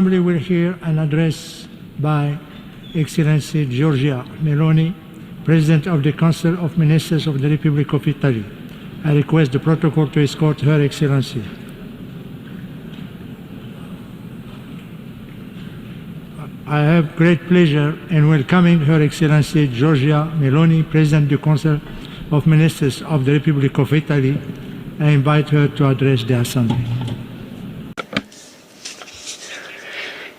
Assembly will hear an address by Excellency Giorgia Meloni, President of the Council of Ministers of the Republic of Italy. I request the protocol to escort Her Excellency. I have great pleasure in welcoming Her Excellency Giorgia Meloni, President of the Council of Ministers of the Republic of Italy. I invite her to address the Assembly.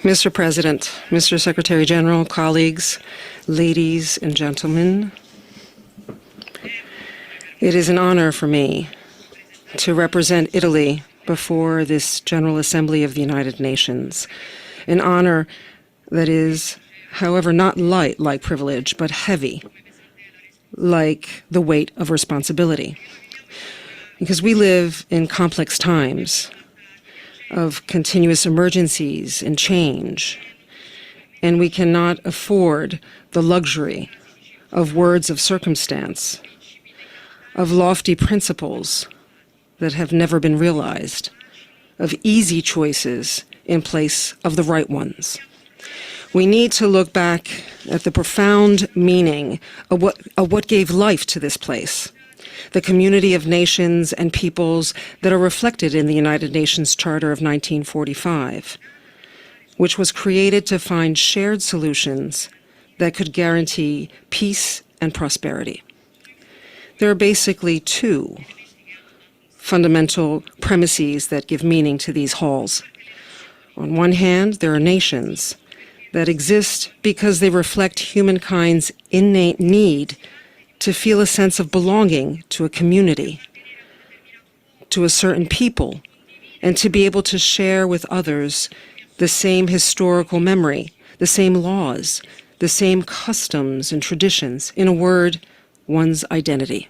Mr. President, Mr. Secretary General, colleagues, ladies and gentlemen, it is an honor for me to represent Italy before this General Assembly of the United Nations, an honor that is, however, not light like privilege, but heavy like the weight of responsibility. Because we live in complex times of continuous emergencies and change, and we cannot afford the luxury of words of circumstance, of lofty principles that have never been realized, of easy choices in place of the right ones. We need to look back at the profound meaning of what gave life to this place, the community of nations and peoples that are reflected in the United Nations Charter of 1945, which was created to find shared solutions that could guarantee peace and prosperity. There are basically two fundamental premises that give meaning to these halls. On one hand, there are nations that exist because they reflect humankind's innate need to feel a sense of belonging to a community, to a certain people, and to be able to share with others the same historical memory, the same laws, the same customs and traditions, in a word, one's identity.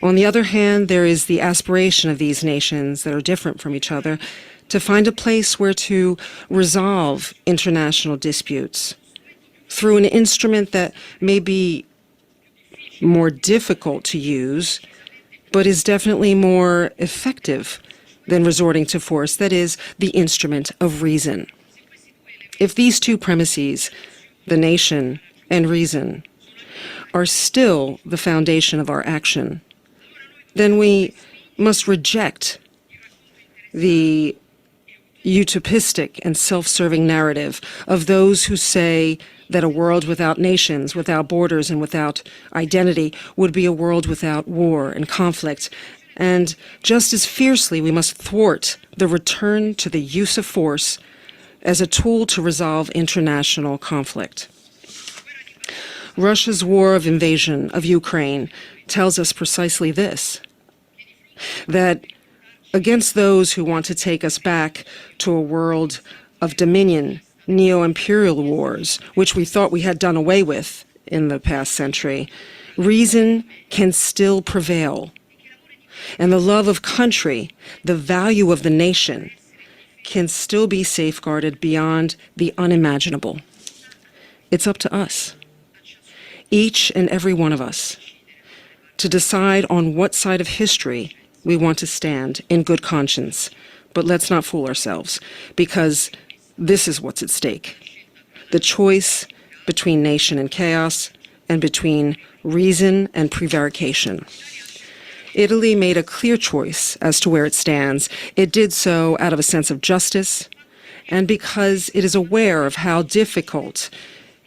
On the other hand, there is the aspiration of these nations that are different from each other to find a place where to resolve international disputes through an instrument that may be more difficult to use, but is definitely more effective than resorting to force, that is, the instrument of reason. If these two premises, the nation and reason, are still the foundation of our action, then we must reject the utopistic and self-serving narrative of those who say that a world without nations, without borders, and without identity would be a world without war and conflict. And just as fiercely, we must thwart the return to the use of force as a tool to resolve international conflict. Russia's war of invasion of Ukraine tells us precisely this, that against those who want to take us back to a world of dominion, neo-imperial wars, which we thought we had done away with in the past century, reason can still prevail. And the love of country, the value of the nation, can still be safeguarded beyond the unimaginable. It's up to us, each and every one of us, to decide on what side of history we want to stand in good conscience. But let's not fool ourselves, because this is what's at stake. The choice between nation and chaos, and between reason and prevarication. Italy made a clear choice as to where it stands. It did so out of a sense of justice, and because it is aware of how difficult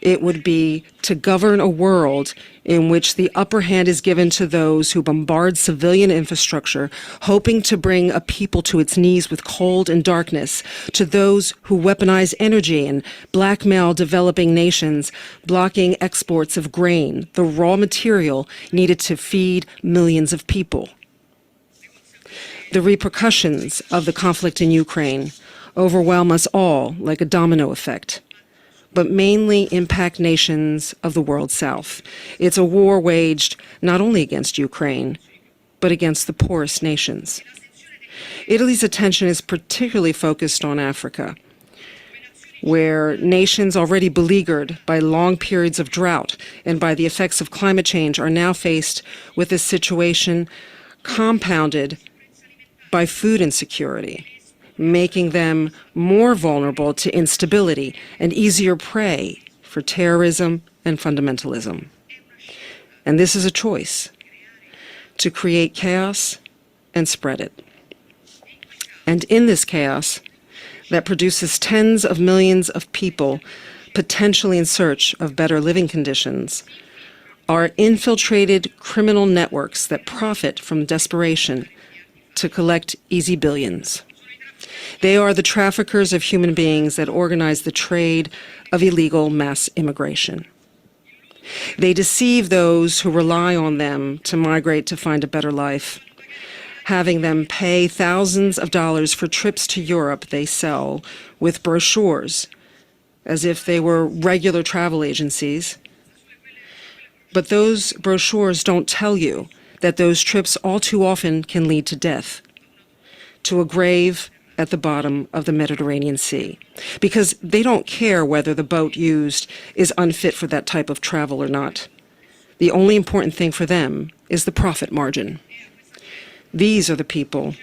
it would be to govern a world in which the upper hand is given to those who bombard civilian infrastructure, hoping to bring a people to its knees with cold and darkness, to those who weaponize energy and blackmail developing nations, blocking exports of grain, the raw material needed to feed millions of people. The repercussions of the conflict in Ukraine overwhelm us all like a domino effect, but mainly impact nations of the world south. It's a war waged not only against Ukraine, but against the poorest nations. Italy's attention is particularly focused on Africa, where nations already beleaguered by long periods of drought and by the effects of climate change are now faced with a situation compounded by food insecurity making them more vulnerable to instability and easier prey for terrorism and fundamentalism. And this is a choice: to create chaos and spread it. And in this chaos that produces tens of millions of people potentially in search of better living conditions, are infiltrated criminal networks that profit from desperation to collect easy billions. They are the traffickers of human beings that organize the trade of illegal mass immigration. They deceive those who rely on them to migrate to find a better life, having them pay thousands of dollars for trips to Europe they sell with brochures as if they were regular travel agencies. But those brochures don't tell you that those trips all too often can lead to death, to a grave at the bottom of the Mediterranean Sea, because they don't care whether the boat used is unfit for that type of travel or not. The only important thing for them is the profit margin. These are the people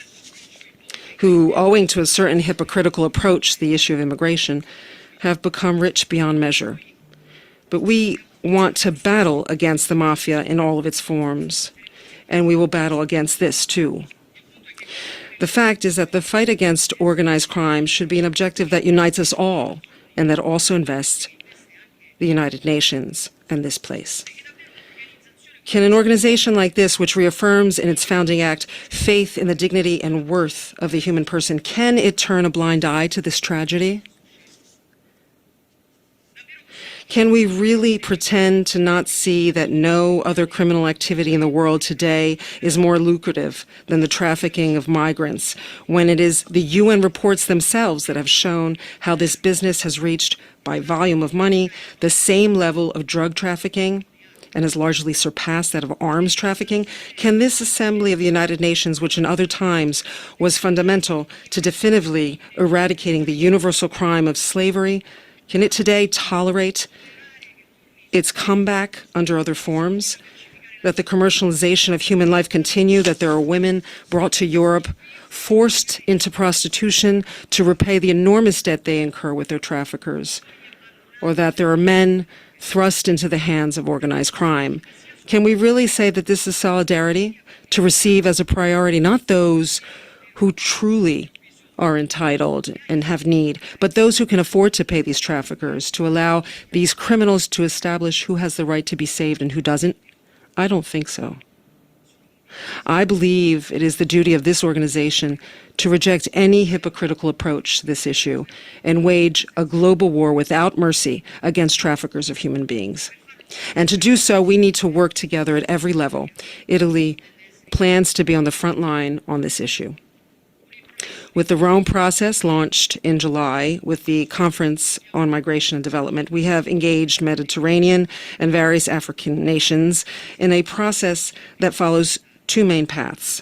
who, owing to a certain hypocritical approach to the issue of immigration, have become rich beyond measure. But we want to battle against the mafia in all of its forms, and we will battle against this too. The fact is that the fight against organized crime should be an objective that unites us all, and that also invests the United Nations and this place. Can an organization like this, which reaffirms in its founding act faith in the dignity and worth of the human person, can it turn a blind eye to this tragedy? Can we really pretend to not see that no other criminal activity in the world today is more lucrative than the trafficking of migrants, when it is the UN reports themselves that have shown how this business has reached, by volume of money, the same level of drug trafficking and has largely surpassed that of arms trafficking? Can this assembly of the United Nations, which in other times was fundamental to definitively eradicating the universal crime of slavery, can it today tolerate its comeback under other forms? That the commercialization of human life continue, that there are women brought to Europe, forced into prostitution to repay the enormous debt they incur with their traffickers, or that there are men thrust into the hands of organized crime? Can we really say that this is solidarity, to receive as a priority not those who truly are entitled and have need, but those who can afford to pay these traffickers, to allow these criminals to establish who has the right to be saved and who doesn't? I don't think so. I believe it is the duty of this organization to reject any hypocritical approach to this issue and wage a global war without mercy against traffickers of human beings. And to do so, we need to work together at every level. Italy plans to be on the front line on this issue. With the Rome process launched in July with the Conference on Migration and Development, we have engaged Mediterranean and various African nations in a process that follows two main paths: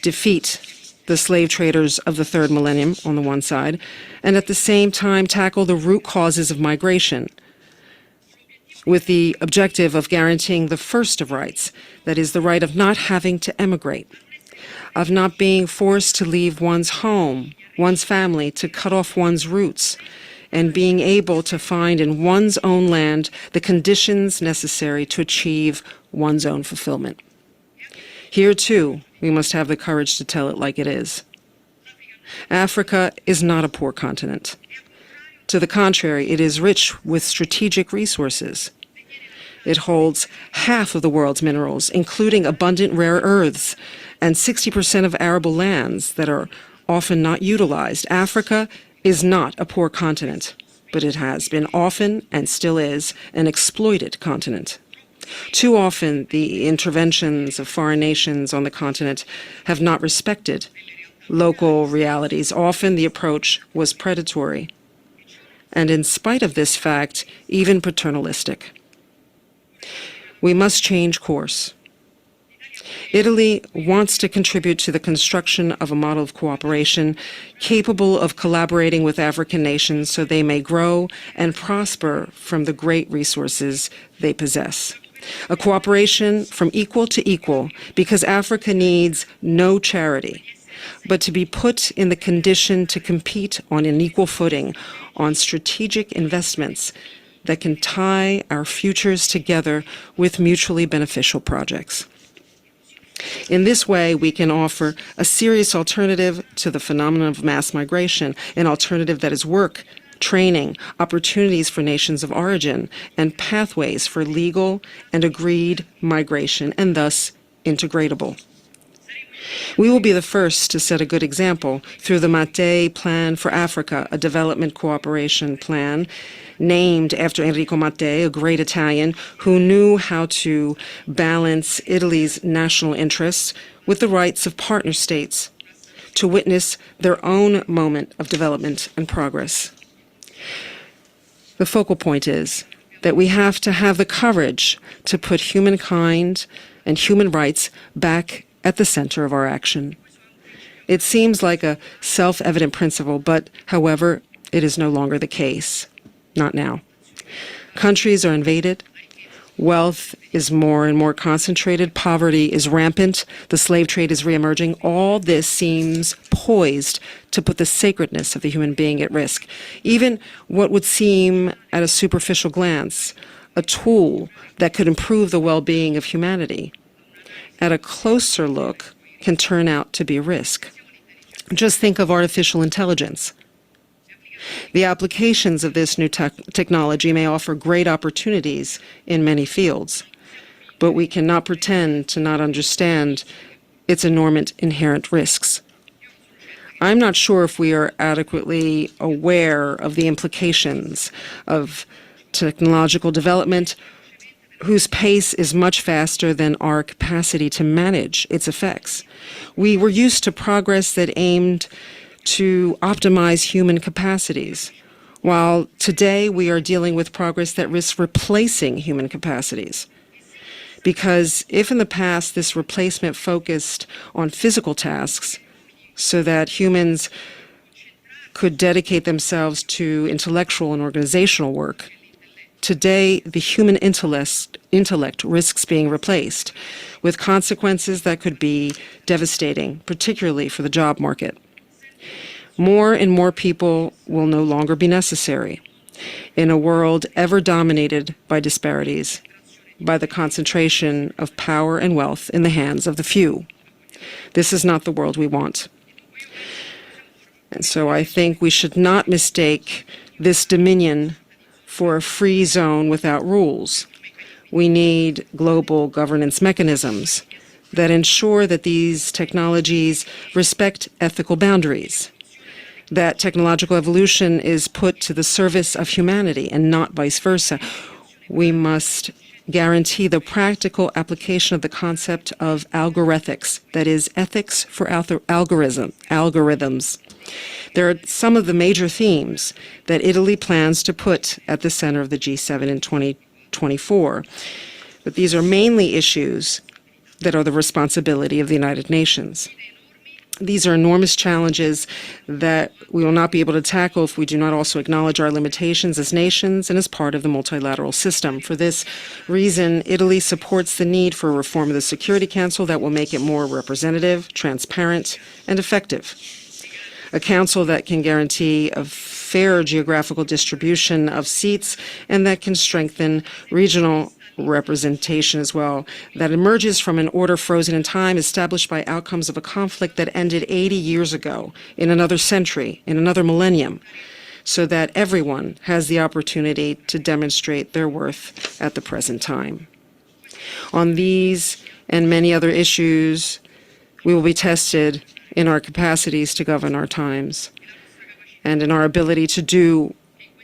defeat the slave traders of the third millennium on the one side, and at the same time tackle the root causes of migration, with the objective of guaranteeing the first of rights, that is, the right of not having to emigrate, of not being forced to leave one's home, one's family, to cut off one's roots, and being able to find in one's own land the conditions necessary to achieve one's own fulfillment. Here, too, we must have the courage to tell it like it is. Africa is not a poor continent. To the contrary, it is rich with strategic resources. It holds half of the world's minerals, including abundant rare earths, and 60% of arable lands that are often not utilized. Africa is not a poor continent, but it has been often, and still is, an exploited continent. Too often, the interventions of foreign nations on the continent have not respected local realities. Often the approach was predatory, and in spite of this fact, even paternalistic. We must change course. Italy wants to contribute to the construction of a model of cooperation capable of collaborating with African nations so they may grow and prosper from the great resources they possess. A cooperation from equal to equal, because Africa needs no charity, but to be put in the condition to compete on an equal footing on strategic investments that can tie our futures together with mutually beneficial projects. In this way, we can offer a serious alternative to the phenomenon of mass migration, an alternative that is work, training, opportunities for nations of origin, and pathways for legal and agreed migration, and thus integratable. We will be the first to set a good example through the Mattei Plan for Africa, a development cooperation plan named after Enrico Mattei, a great Italian who knew how to balance Italy's national interests with the rights of partner states to witness their own moment of development and progress. The focal point is that we have to have the courage to put humankind and human rights back at the center of our action. It seems like a self-evident principle, but, however, it is no longer the case. Not now. Countries are invaded. Wealth is more and more concentrated. Poverty is rampant. The slave trade is reemerging. All this seems poised to put the sacredness of the human being at risk. Even what would seem, at a superficial glance, a tool that could improve the well-being of humanity, at a closer look, can turn out to be a risk. Just think of artificial intelligence. The applications of this new technology may offer great opportunities in many fields, but we cannot pretend to not understand its enormous inherent risks. I'm not sure if we are adequately aware of the implications of technological development whose pace is much faster than our capacity to manage its effects. We were used to progress that aimed to optimize human capacities, while today we are dealing with progress that risks replacing human capacities. Because if in the past this replacement focused on physical tasks so that humans could dedicate themselves to intellectual and organizational work, today the human intellect risks being replaced with consequences that could be devastating, particularly for the job market. More and more people will no longer be necessary in a world ever dominated by disparities, by the concentration of power and wealth in the hands of the few. This is not the world we want. And so I think we should not mistake this dominion for a free zone without rules. We need global governance mechanisms that ensure that these technologies respect ethical boundaries, that technological evolution is put to the service of humanity and not vice versa. We must guarantee the practical application of the concept of algorithmics, that is, ethics for algorithms. There are some of the major themes that Italy plans to put at the center of the G7 in 2024, but these are mainly issues that are the responsibility of the United Nations. These are enormous challenges that we will not be able to tackle if we do not also acknowledge our limitations as nations and as part of the multilateral system. For this reason, Italy supports the need for a reform of the Security Council that will make it more representative, transparent, and effective. A council that can guarantee a fair geographical distribution of seats and that can strengthen regional representation as well, that emerges from an order frozen in time established by outcomes of a conflict that ended 80 years ago, in another century, in another millennium, so that everyone has the opportunity to demonstrate their worth at the present time. On these and many other issues, we will be tested in our capacities to govern our times and in our ability to do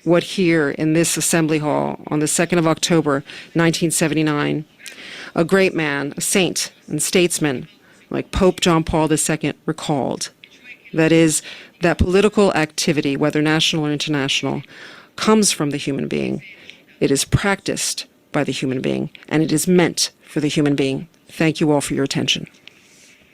what here in this Assembly Hall on the 2nd of October, 1979, a great man, a saint and statesman like Pope John Paul II recalled. That is, that political activity, whether national or international, comes from the human being. It is practiced by the human being, and it is meant for the human being. Thank you all for your attention.